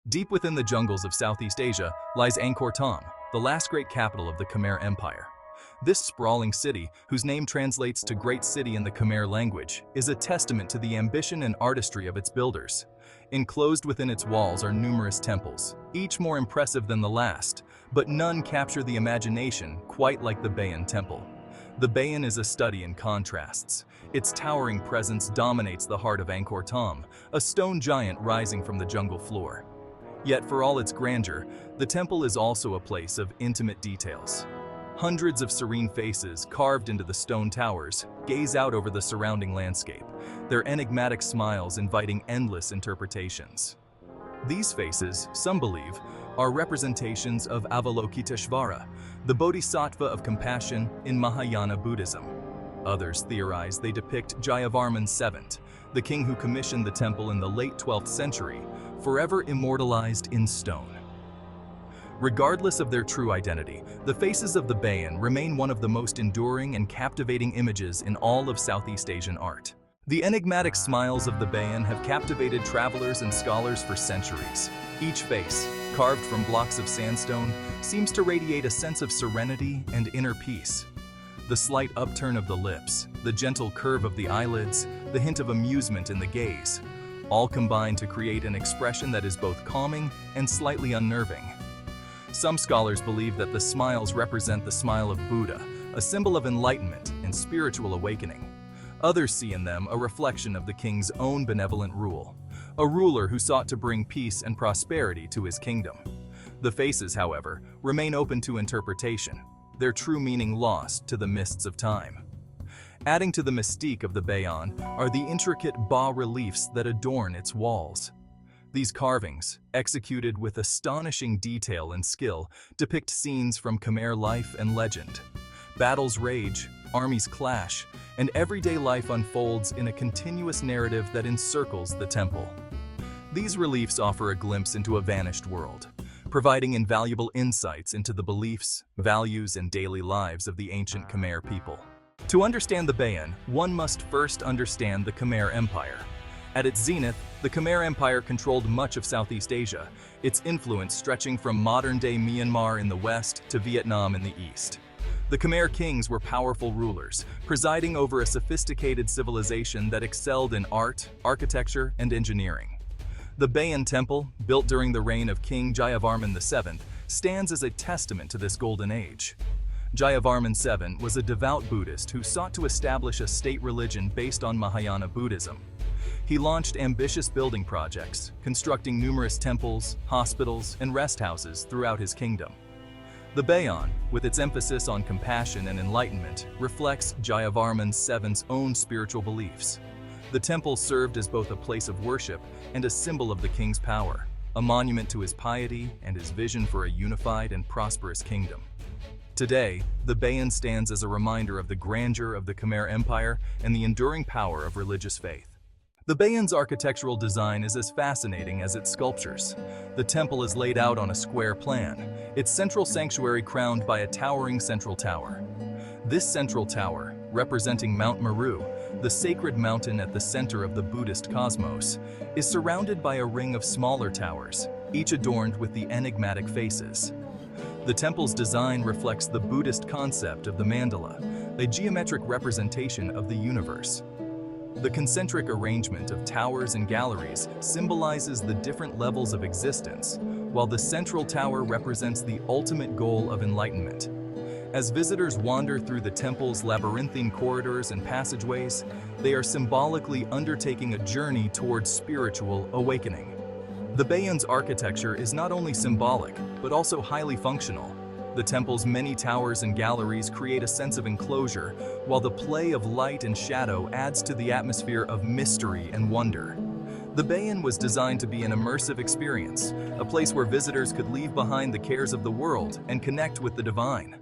Deep within the jungles of Southeast Asia lies Angkor Thom, the last great capital of the Khmer Empire. This sprawling city, whose name translates to Great City in the Khmer language, is a testament to the ambition and artistry of its builders. Enclosed within its walls are numerous temples, each more impressive than the last, but none capture the imagination quite like the Bayon Temple. The Bayon is a study in contrasts. Its towering presence dominates the heart of Angkor Thom, a stone giant rising from the jungle floor. Yet for all its grandeur, the temple is also a place of intimate details. Hundreds of serene faces carved into the stone towers gaze out over the surrounding landscape, their enigmatic smiles inviting endless interpretations. These faces, some believe, are representations of Avalokiteshvara, the bodhisattva of compassion in Mahayana Buddhism. Others theorize they depict Jayavarman VII, the king who commissioned the temple in the late 12th century, forever immortalized in stone. Regardless of their true identity, the faces of the Bayon remain one of the most enduring and captivating images in all of Southeast Asian art. The enigmatic smiles of the Bayon have captivated travelers and scholars for centuries. Each face, carved from blocks of sandstone, seems to radiate a sense of serenity and inner peace. The slight upturn of the lips, the gentle curve of the eyelids, the hint of amusement in the gaze, all combine to create an expression that is both calming and slightly unnerving. Some scholars believe that the smiles represent the smile of Buddha, a symbol of enlightenment and spiritual awakening. Others see in them a reflection of the king's own benevolent rule, a ruler who sought to bring peace and prosperity to his kingdom. The faces, however, remain open to interpretation, their true meaning lost to the mists of time. Adding to the mystique of the Bayon are the intricate bas-reliefs that adorn its walls. These carvings, executed with astonishing detail and skill, depict scenes from Khmer life and legend. Battles rage, armies clash, and everyday life unfolds in a continuous narrative that encircles the temple. These reliefs offer a glimpse into a vanished world, providing invaluable insights into the beliefs, values, and daily lives of the ancient Khmer people. To understand the Bayon, one must first understand the Khmer Empire. At its zenith, the Khmer Empire controlled much of Southeast Asia, its influence stretching from modern-day Myanmar in the west to Vietnam in the east. The Khmer kings were powerful rulers, presiding over a sophisticated civilization that excelled in art, architecture, and engineering. The Bayon Temple, built during the reign of King Jayavarman VII, stands as a testament to this golden age. Jayavarman VII was a devout Buddhist who sought to establish a state religion based on Mahayana Buddhism. He launched ambitious building projects, constructing numerous temples, hospitals, and rest houses throughout his kingdom. The Bayon, with its emphasis on compassion and enlightenment, reflects Jayavarman VII's own spiritual beliefs. The temple served as both a place of worship and a symbol of the king's power, a monument to his piety and his vision for a unified and prosperous kingdom. Today, the Bayon stands as a reminder of the grandeur of the Khmer Empire and the enduring power of religious faith. The Bayon's architectural design is as fascinating as its sculptures. The temple is laid out on a square plan, its central sanctuary crowned by a towering central tower. This central tower, representing Mount Meru, the sacred mountain at the center of the Buddhist cosmos, is surrounded by a ring of smaller towers, each adorned with the enigmatic faces. The temple's design reflects the Buddhist concept of the mandala, a geometric representation of the universe. The concentric arrangement of towers and galleries symbolizes the different levels of existence, while the central tower represents the ultimate goal of enlightenment. As visitors wander through the temple's labyrinthine corridors and passageways, they are symbolically undertaking a journey towards spiritual awakening. The Bayon's architecture is not only symbolic, but also highly functional. The temple's many towers and galleries create a sense of enclosure, while the play of light and shadow adds to the atmosphere of mystery and wonder. The Bayon was designed to be an immersive experience, a place where visitors could leave behind the cares of the world and connect with the divine.